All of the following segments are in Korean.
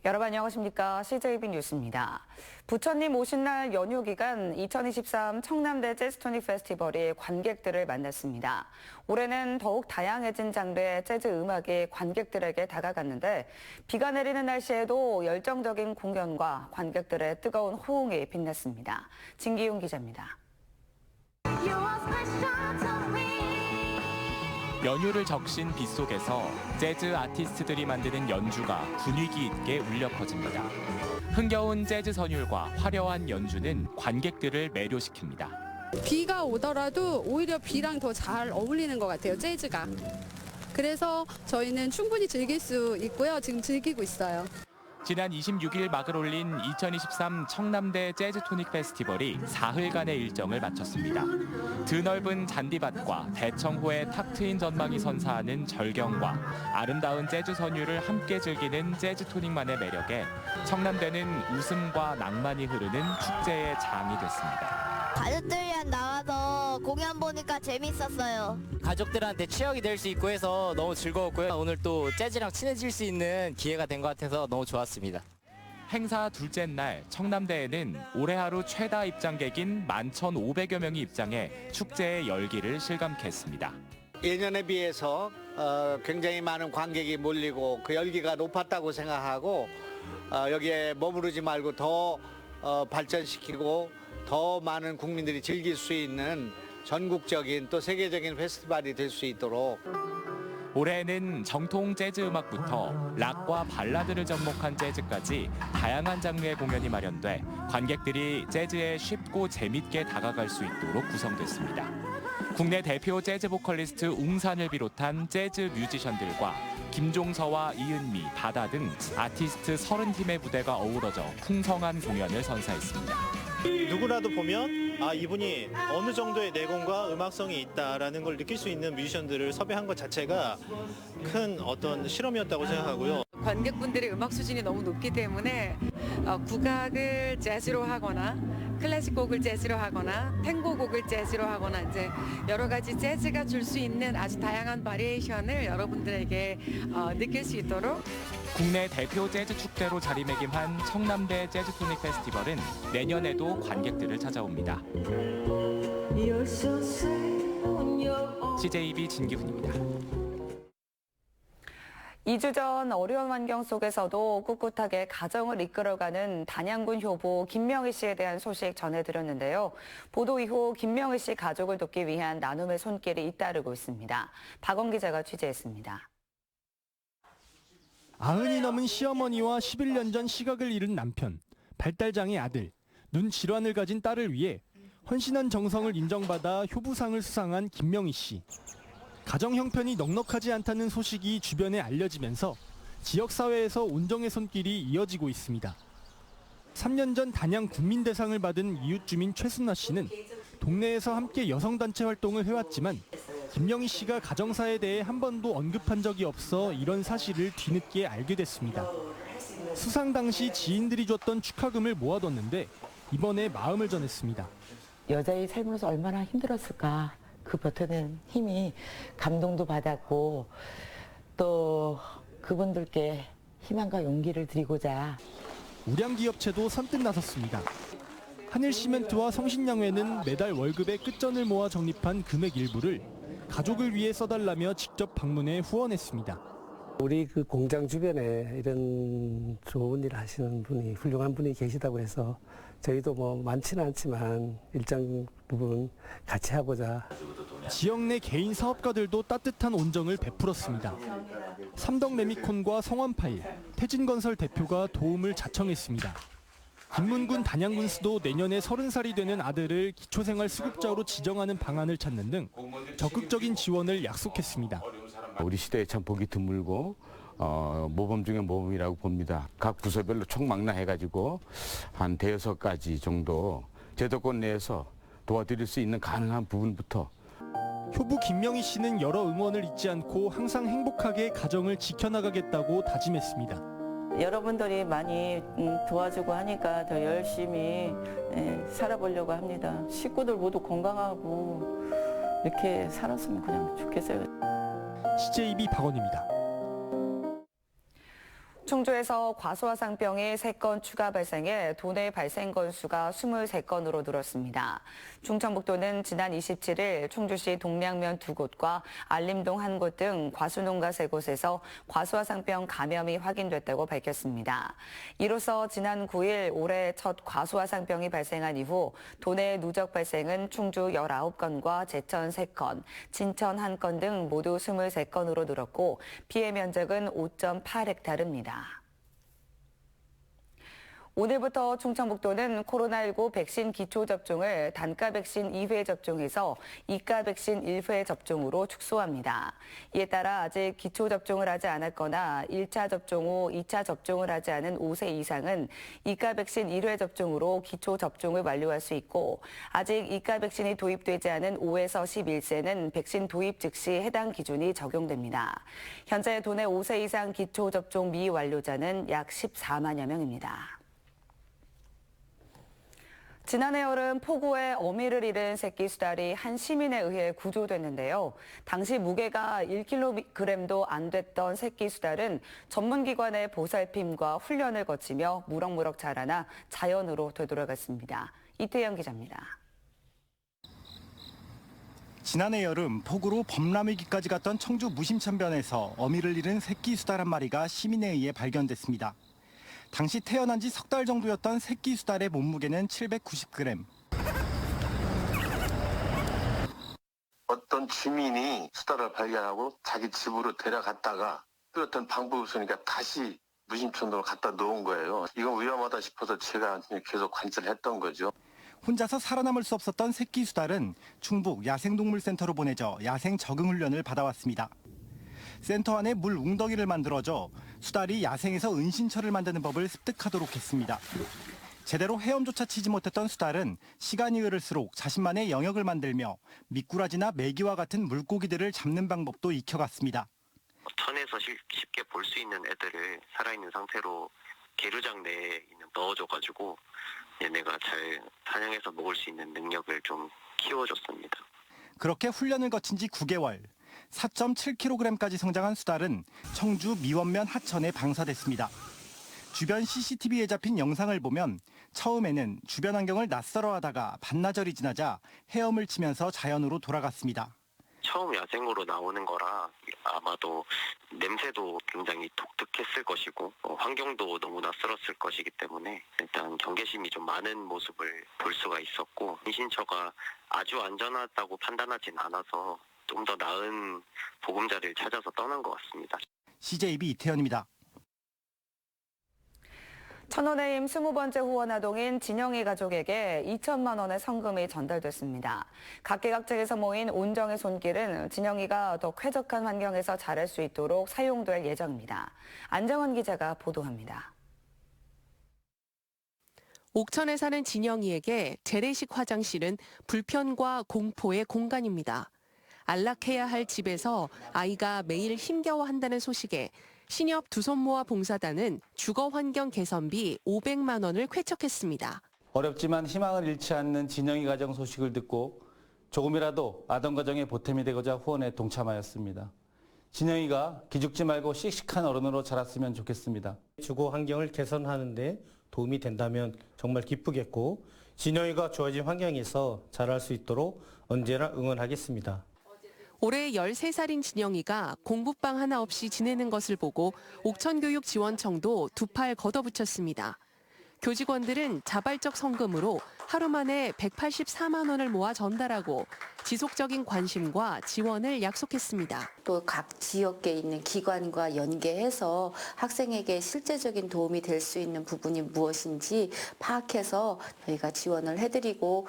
여러분 안녕하십니까? CJB 뉴스입니다. 부처님 오신 날 연휴 기간 2023 청남대 재즈토닉 페스티벌이 관객들을 만났습니다. 올해는 더욱 다양해진 장르의 재즈 음악이 관객들에게 다가갔는데 비가 내리는 날씨에도 열정적인 공연과 관객들의 뜨거운 호응이 빛났습니다. 진기훈 기자입니다. 연휴를 적신 빗속에서 재즈 아티스트들이 만드는 연주가 분위기 있게 울려 퍼집니다. 흥겨운 재즈 선율과 화려한 연주는 관객들을 매료시킵니다. 비가 오더라도 오히려 비랑 더 잘 어울리는 것 같아요, 재즈가. 그래서 저희는 충분히 즐길 수 있고요. 지금 즐기고 있어요. 지난 26일 막을 올린 2023 청남대 재즈토닉 페스티벌이 사흘간의 일정을 마쳤습니다. 드넓은 잔디밭과 대청호의 탁 트인 전망이 선사하는 절경과 아름다운 재즈 선율을 함께 즐기는 재즈토닉만의 매력에 청남대는 웃음과 낭만이 흐르는 축제의 장이 됐습니다. 가족들이랑 나와서 공연 보니까 재밌었어요. 가족들한테 추억이 될 수 있고 해서 너무 즐거웠고요. 오늘 또 재즈랑 친해질 수 있는 기회가 된 것 같아서 너무 좋았습니다. 행사 둘째 날 청남대에는 올해 하루 최다 입장객인 11,500여 명이 입장해 축제의 열기를 실감케 했습니다. 예년에 비해서 굉장히 많은 관객이 몰리고 그 열기가 높았다고 생각하고 여기에 머무르지 말고 더 발전시키고 더 많은 국민들이 즐길 수 있는 전국적인 또 세계적인 페스티벌이 될 수 있도록 올해는 정통 재즈 음악부터 락과 발라드를 접목한 재즈까지 다양한 장르의 공연이 마련돼 관객들이 재즈에 쉽고 재밌게 다가갈 수 있도록 구성됐습니다. 국내 대표 재즈 보컬리스트 웅산을 비롯한 재즈 뮤지션들과 김종서와 이은미, 바다 등 아티스트 30팀의 무대가 어우러져 풍성한 공연을 선사했습니다. 누구라도 보면 이분이 어느 정도의 내공과 음악성이 있다라는 걸 느낄 수 있는 뮤지션들을 섭외한 것 자체가 큰 어떤 실험이었다고 생각하고요. 관객분들의 음악 수준이 너무 높기 때문에 국악을 재즈로 하거나 클래식 곡을 재즈로 하거나 탱고 곡을 재즈로 하거나 이제 여러 가지 재즈가 줄 수 있는 아주 다양한 바리에이션을 여러분들에게 느낄 수 있도록 국내 대표 재즈 축제로 자리매김한 청남대 재즈토닉 페스티벌은 내년에도 관객들을 찾아옵니다. CJB 진기훈입니다. 2주 전 어려운 환경 속에서도 꿋꿋하게 가정을 이끌어가는 단양군 효부 김명희 씨에 대한 소식 전해드렸는데요. 보도 이후 김명희 씨 가족을 돕기 위한 나눔의 손길이 잇따르고 있습니다. 박원 기자가 취재했습니다. 90이 넘은 시어머니와 11년 전 시각을 잃은 남편, 발달장애 아들, 눈 질환을 가진 딸을 위해 헌신한 정성을 인정받아 효부상을 수상한 김명희 씨. 가정 형편이 넉넉하지 않다는 소식이 주변에 알려지면서 지역사회에서 온정의 손길이 이어지고 있습니다. 3년 전 단양 국민대상을 받은 이웃주민 최순아 씨는 동네에서 함께 여성단체 활동을 해왔지만 김명희 씨가 가정사에 대해 한 번도 언급한 적이 없어 이런 사실을 뒤늦게 알게 됐습니다. 수상 당시 지인들이 줬던 축하금을 모아뒀는데 이번에 마음을 전했습니다. 여자의 삶으로서 얼마나 힘들었을까. 그 버텨낸 힘이 감동도 받았고 또 그분들께 희망과 용기를 드리고자 우량기업체도 선뜻 나섰습니다. 하늘시멘트와 성신양회는 매달 월급의 끝전을 모아 적립한 금액 일부를 가족을 위해 써달라며 직접 방문해 후원했습니다. 우리 그 공장 주변에 이런 좋은 일 하시는 분이 훌륭한 분이 계시다고 해서 저희도 뭐 많지는 않지만 일정 부분 같이 하고자. 지역 내 개인 사업가들도 따뜻한 온정을 베풀었습니다. 삼덕레미콘과 성원파일, 태진건설 대표가 도움을 자청했습니다. 김문군 단양군수도 내년에 30살이 되는 아들을 기초생활수급자로 지정하는 방안을 찾는 등 적극적인 지원을 약속했습니다. 우리 시대에 참 보기 드물고 모범 중에 모범이라고 봅니다. 각 부서별로 총망라해가지고 한 5가지 정도 제도권 내에서 도와드릴 수 있는 가능한 부분부터. 효부 김명희 씨는 여러 응원을 잊지 않고 항상 행복하게 가정을 지켜나가겠다고 다짐했습니다. 여러분들이 많이 도와주고 하니까 더 열심히 살아보려고 합니다. 식구들 모두 건강하고 이렇게 살았으면 그냥 좋겠어요. CJB 박원입니다. 충주에서 과수화상병이 3건 추가 발생해 도내 발생 건수가 23건으로 늘었습니다. 충청북도는 지난 27일 충주시 동량면 2곳과 알림동 1곳 등 과수농가 3곳에서 과수화상병 감염이 확인됐다고 밝혔습니다. 이로써 지난 9일 올해 첫 과수화상병이 발생한 이후 도내 누적 발생은 충주 19건과 제천 3건, 진천 1건 등 모두 23건으로 늘었고 피해 면적은 5.8헥타르입니다. 오늘부터 충청북도는 코로나19 백신 기초 접종을 단가 백신 2회 접종에서 이가 백신 1회 접종으로 축소합니다. 이에 따라 아직 기초 접종을 하지 않았거나 1차 접종 후 2차 접종을 하지 않은 5세 이상은 이가 백신 1회 접종으로 기초 접종을 완료할 수 있고 아직 이가 백신이 도입되지 않은 5에서 11세는 백신 도입 즉시 해당 기준이 적용됩니다. 현재 도내 5세 이상 기초 접종 미완료자는 약 14만여 명입니다. 지난해 여름 포구에 어미를 잃은 새끼 수달이 한 시민에 의해 구조됐는데요. 당시 무게가 1kg도 안 됐던 새끼 수달은 전문기관의 보살핌과 훈련을 거치며 무럭무럭 자라나 자연으로 되돌아갔습니다. 이태영 기자입니다. 지난해 여름 폭우로 범람위기까지 갔던 청주 무심천변에서 어미를 잃은 새끼 수달 한 마리가 시민에 의해 발견됐습니다. 당시 태어난 지 석 달 정도였던 새끼 수달의 몸무게는 790g. 어떤 주민이 수달을 발견하고 자기 집으로 데려갔다가 뚜렷한 방법이 없으니까 다시 무심천으로 갖다 놓은 거예요. 이건 위험하다 싶어서 제가 계속 관찰을 했던 거죠. 혼자서 살아남을 수 없었던 새끼 수달은 충북 야생동물센터로 보내져 야생 적응 훈련을 받아왔습니다. 센터 안에 물 웅덩이를 만들어줘 수달이 야생에서 은신처를 만드는 법을 습득하도록 했습니다. 제대로 헤엄조차 치지 못했던 수달은 시간이 흐를수록 자신만의 영역을 만들며 미꾸라지나 메기와 같은 물고기들을 잡는 방법도 익혀갔습니다. 천에서 쉽게 볼 수 있는 애들을 살아있는 상태로 계류장 내에 넣어줘가지고 얘네가 잘 사냥해서 먹을 수 있는 능력을 좀 키워줬습니다. 그렇게 훈련을 거친 지 9개월, 4.7kg까지 성장한 수달은 청주 미원면 하천에 방사됐습니다. 주변 CCTV에 잡힌 영상을 보면 처음에는 주변 환경을 낯설어 하다가 반나절이 지나자 헤엄을 치면서 자연으로 돌아갔습니다. 처음 야생으로 나오는 거라 아마도 냄새도 굉장히 독특했을 것이고 환경도 너무 낯설었을 것이기 때문에 일단 경계심이 좀 많은 모습을 볼 수가 있었고 은신처가 아주 안전하다고 판단하진 않아서 좀 더 나은 보금자리를 찾아서 떠난 것 같습니다. CJB 이태현입니다. 천원의 힘 20번째 후원 아동인 진영이 가족에게 2천만 원의 성금이 전달됐습니다. 각계각층에서 모인 온정의 손길은 진영이가 더 쾌적한 환경에서 자랄 수 있도록 사용될 예정입니다. 안정원 기자가 보도합니다. 옥천에 사는 진영이에게 재래식 화장실은 불편과 공포의 공간입니다. 안락해야 할 집에서 아이가 매일 힘겨워한다는 소식에 신협 두 손 모아 봉사단은 주거 환경 개선비 500만 원을 쾌척했습니다. 어렵지만 희망을 잃지 않는 진영이 가정 소식을 듣고 조금이라도 아동 가정의 보탬이 되고자 후원에 동참하였습니다. 진영이가 기죽지 말고 씩씩한 어른으로 자랐으면 좋겠습니다. 주거 환경을 개선하는 데 도움이 된다면 정말 기쁘겠고 진영이가 주어진 환경에서 자랄 수 있도록 언제나 응원하겠습니다. 올해 13살인 진영이가 공부방 하나 없이 지내는 것을 보고 옥천교육지원청도 두 팔 걷어붙였습니다. 교직원들은 자발적 성금으로 하루 만에 184만 원을 모아 전달하고 지속적인 관심과 지원을 약속했습니다. 또 각 지역에 있는 기관과 연계해서 학생에게 실제적인 도움이 될 수 있는 부분이 무엇인지 파악해서 저희가 지원을 해드리고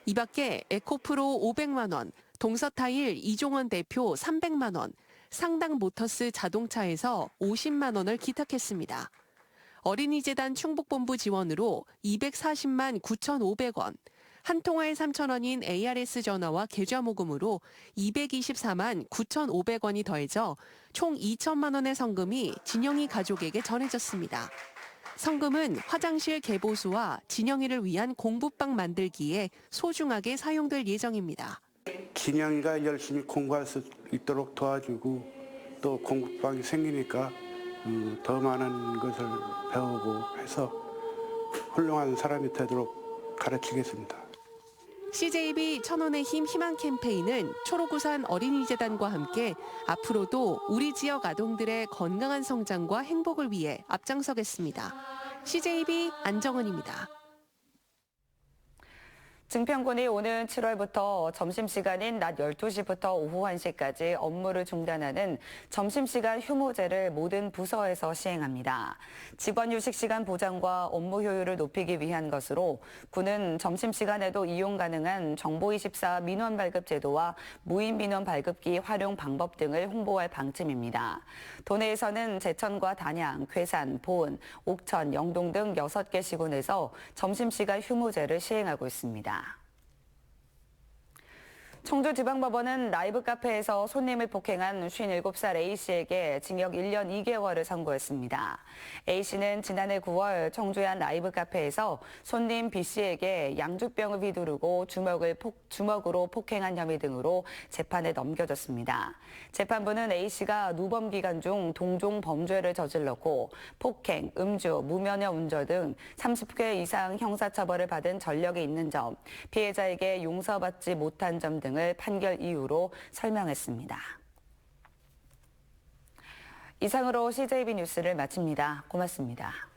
이 밖에 에코프로 500만 원, 동서타일 이종원 대표 300만 원, 상당 모터스 자동차에서 50만 원을 기탁했습니다. 어린이재단 충북본부 지원으로 240만 9,500원, 한 통화에 3,000원인 ARS 전화와 계좌 모금으로 224만 9,500원이 더해져 총 2천만 원의 성금이 진영이 가족에게 전해졌습니다. 성금은 화장실 개보수와 진영이를 위한 공부방 만들기에 소중하게 사용될 예정입니다. 진영이가 열심히 공부할 수 있도록 도와주고 또 공부방이 생기니까 더 많은 것을 배우고 해서 훌륭한 사람이 되도록 가르치겠습니다. CJB 천원의 힘 희망 캠페인은 초록우산 어린이재단과 함께 앞으로도 우리 지역 아동들의 건강한 성장과 행복을 위해 앞장서겠습니다. CJB 안정은입니다. 증평군이 오는 7월부터 점심시간인 낮 12시부터 오후 1시까지 업무를 중단하는 점심시간 휴무제를 모든 부서에서 시행합니다. 직원 휴식시간 보장과 업무 효율을 높이기 위한 것으로 군은 점심시간에도 이용 가능한 정보24 민원 발급 제도와 무인 민원 발급기 활용 방법 등을 홍보할 방침입니다. 도내에서는 제천과 단양, 괴산, 보은, 옥천, 영동 등 6개 시군에서 점심시간 휴무제를 시행하고 있습니다. 청주지방법원은 라이브 카페에서 손님을 폭행한 57살 A씨에게 징역 1년 2개월을 선고했습니다. A씨는 지난해 9월 청주의 한 라이브 카페에서 손님 B씨에게 양주병을 휘두르고 주먹으로 폭행한 혐의 등으로 재판에 넘겨졌습니다. 재판부는 A씨가 누범 기간 중 동종 범죄를 저질렀고 폭행, 음주, 무면허 운전 등 30회 이상 형사처벌을 받은 전력이 있는 점, 피해자에게 용서받지 못한 점 등을 판결 이유로 설명했습니다. 이상으로 CJB 뉴스를 마칩니다. 고맙습니다.